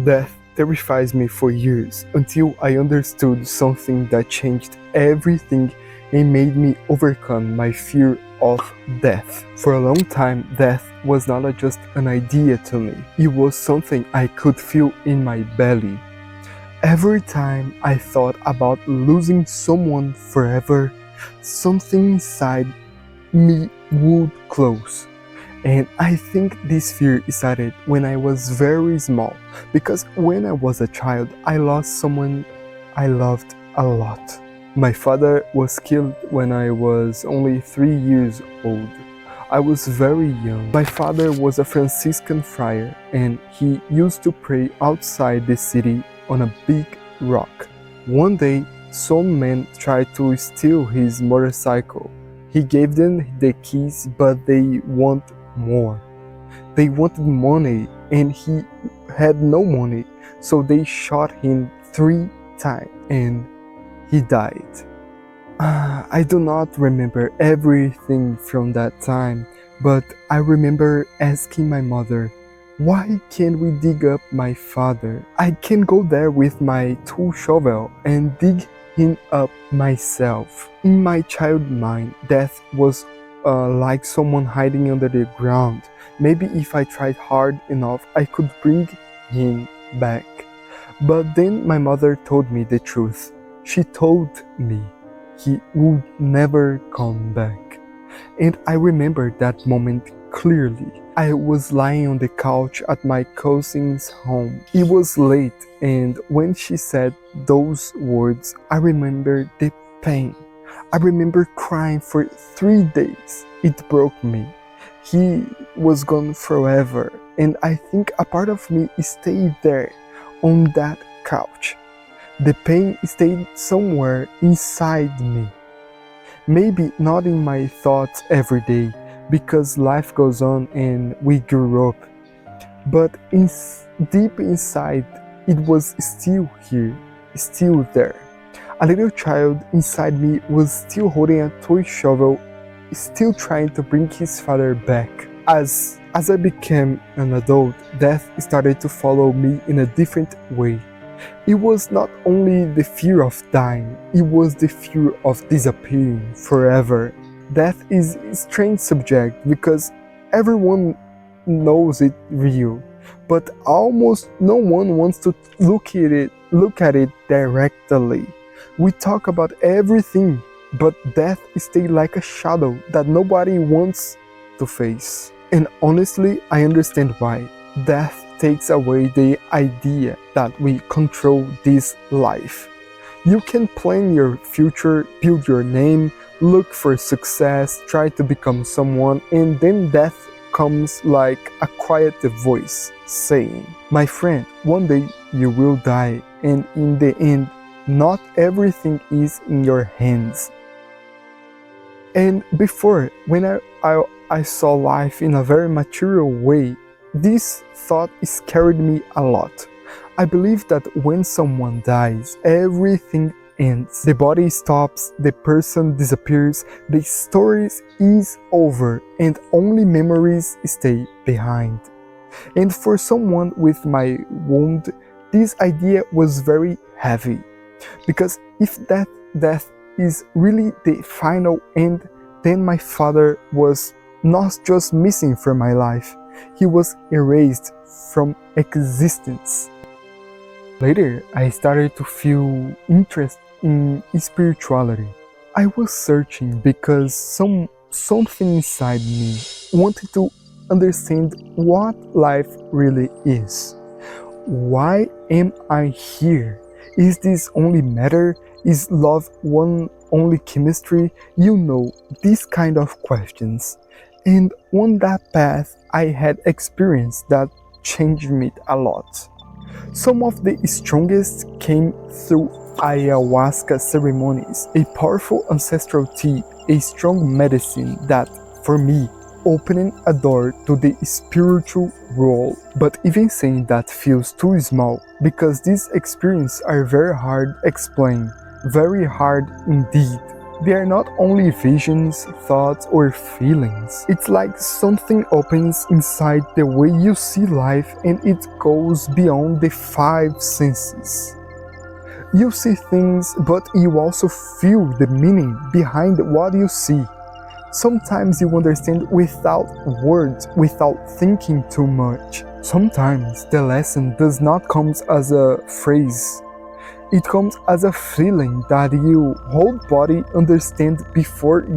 Death terrifies me for years until I understood something that changed everything and made me overcome my fear of death. For a long time, death was not just an idea to me, it was something I could feel in my belly. Every time I thought about losing someone forever, something inside me would close. And I think this fear started when I was very small, because when I was a child, I lost someone I loved a lot. My father was killed when I was only 3 years old. I was very young. My father was a Franciscan friar, and he used to pray outside the city on a big rock. One day, some men tried to steal his motorcycle. He gave them the keys, but they wanted more. They wanted money, and he had no money, so they shot him 3 times, and he died. I do not remember everything from that time, but I remember asking my mother, why can't we dig up my father? I can go there with my tool shovel and dig him up myself. In my child mind, death was like someone hiding under the ground. Maybe if I tried hard enough, I could bring him back. But then my mother told me the truth. She told me he would never come back. And I remember that moment clearly. I was lying on the couch at my cousin's home. It was late, and when she said those words, I remember the pain. I remember crying for 3 days. It broke me. He was gone forever, and I think a part of me stayed there on that couch. The pain stayed somewhere inside me. Maybe not in my thoughts every day, because life goes on and we grew up. But deep inside, it was still here, still there. A little child inside me was still holding a toy shovel, still trying to bring his father back. As I became an adult, death started to follow me in a different way. It was not only the fear of dying, it was the fear of disappearing forever. Death is a strange subject because everyone knows it real, but almost no one wants to look at it directly. We talk about everything, but death stays like a shadow that nobody wants to face. And honestly, I understand why. Death takes away the idea that we control this life. You can plan your future, build your name, look for success, try to become someone, and then death comes like a quiet voice saying, my friend, one day you will die, and in the end, not everything is in your hands. And before, when I saw life in a very material way, this thought scared me a lot. I believe that when someone dies, everything ends. The body stops, the person disappears, the story is over, and only memories stay behind. And for someone with my wound, this idea was very heavy. Because if death is really the final end, then my father was not just missing from my life, he was erased from existence. Later, I started to feel interest in spirituality. I was searching because something inside me wanted to understand what life really is. Why am I here? Is this only matter? Is love only chemistry? You know, these kind of questions. And on that path, I had experience that changed me a lot. Some of the strongest came through Ayahuasca ceremonies, a powerful ancestral tea, a strong medicine that, for me, opened a door to the spiritual world. But even saying that feels too small, because these experiences are very hard to explain, very hard indeed. They are not only visions, thoughts, or feelings. It's like something opens inside the way you see life and it goes beyond the five senses. You see things, but you also feel the meaning behind what you see. Sometimes you understand without words, without thinking too much. Sometimes the lesson does not come as a phrase. It comes as a feeling that your whole body understands before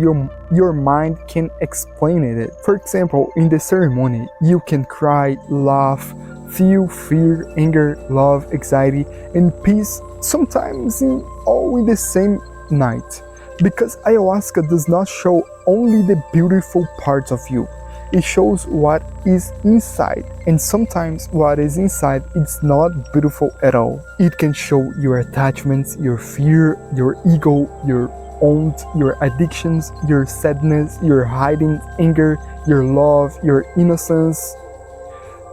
your mind can explain it. For example, in the ceremony, you can cry, laugh, feel fear, anger, love, anxiety, and peace, sometimes all in the same night. Because ayahuasca does not show only the beautiful parts of you. It shows what is inside, and sometimes what is inside is not beautiful at all. It can show your attachments, your fear, your ego, your own, your addictions, your sadness, your hiding anger, your love, your innocence.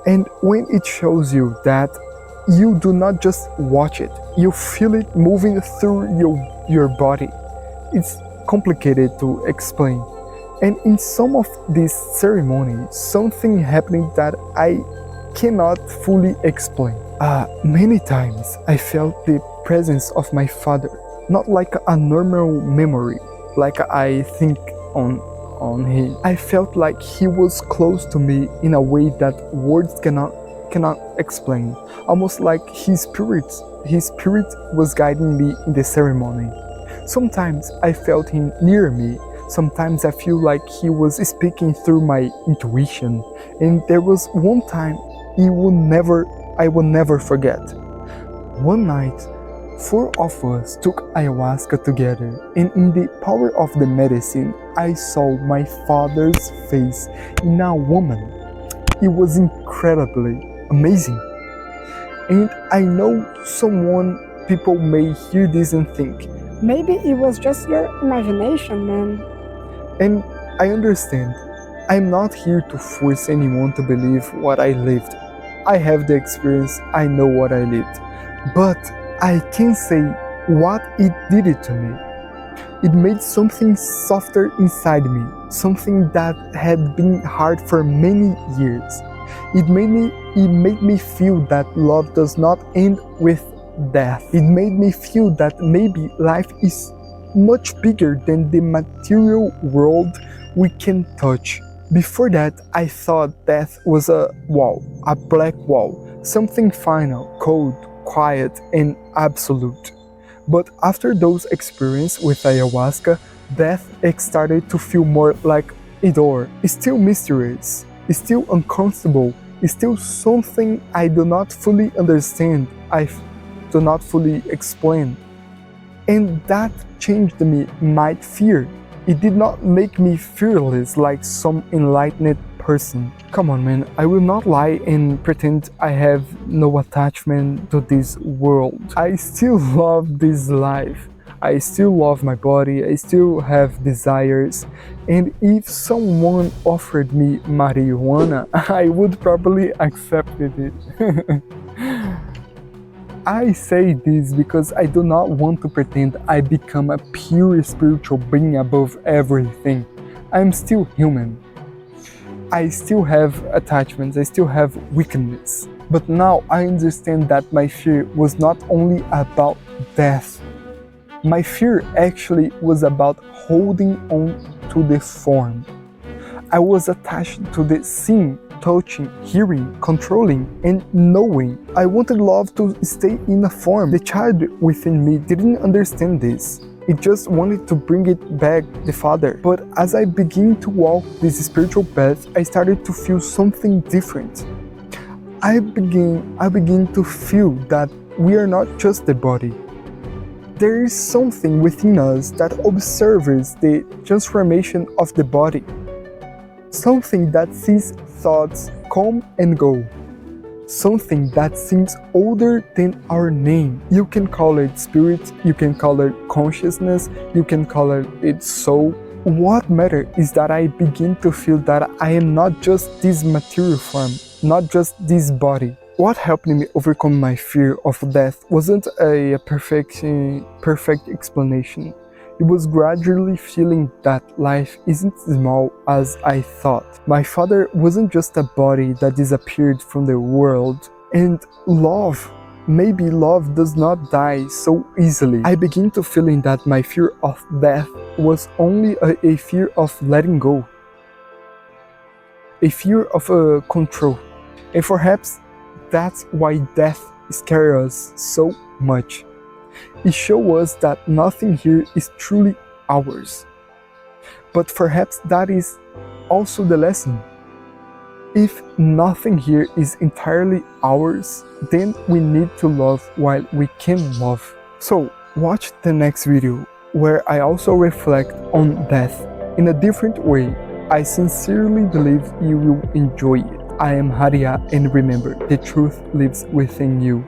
And when it shows you that, you do not just watch it, you feel it moving through your body. It's complicated to explain. And in some of these ceremonies, something happening that I cannot fully explain. Many times I felt the presence of my father, not like a normal memory, like I think on him. I felt like he was close to me in a way that words cannot explain. Almost like his spirit was guiding me in the ceremony. Sometimes I felt him near me. Sometimes I feel like he was speaking through my intuition. And there was one time I will never forget. One night, 4 of us took ayahuasca together, and in the power of the medicine, I saw my father's face in a woman. It was incredibly amazing. And I know people may hear this and think, maybe it was just your imagination, man. and I understand. I'm not here to force anyone to believe what I lived. I have the experience, I know what I lived. But I can say what it did it to me. It made something softer inside me, something that had been hard for many years. It made me feel that love does not end with death. It made me feel that maybe life is much bigger than the material world we can touch. Before that, I thought death was a wall, a black wall, something final, cold, quiet, and absolute. But after those experiences with ayahuasca, death started to feel more like a door. It's still mysterious, it's still uncomfortable, it's still something I do not fully understand, I do not fully explain. And that changed me, my fear. It did not make me fearless like some enlightened person. Come on, man, I will not lie and pretend I have no attachment to this world. I still love this life. I still love my body, I still have desires, and if someone offered me marijuana, I would probably accept it. I say this because I do not want to pretend I become a pure spiritual being above everything. I'm still human. I still have attachments, I still have weakness. But now I understand that my fear was not only about death. My fear actually was about holding on to the form. I was attached to the seeing, touching, hearing, controlling, and knowing. I wanted love to stay in a form. The child within me didn't understand this. It just wanted to bring it back, the father. But as I began to walk this spiritual path, I started to feel something different. I began to feel that we are not just the body. There is something within us that observes the transformation of the body. Something that sees thoughts come and go. Something that seems older than our name. You can call it spirit, you can call it consciousness, you can call it soul. What matters is that I begin to feel that I am not just this material form, not just this body. What helped me overcome my fear of death wasn't a perfect explanation. It was gradually feeling that life isn't small as I thought. My father wasn't just a body that disappeared from the world. And love, maybe love does not die so easily. I began to feeling that my fear of death was only a fear of letting go. A fear of control. And perhaps that's why death scares us so much. It shows us that nothing here is truly ours. But perhaps that is also the lesson. If nothing here is entirely ours, then we need to love while we can love. So watch the next video, where I also reflect on death in a different way. I sincerely believe you will enjoy it. I am Haria, and remember, the truth lives within you.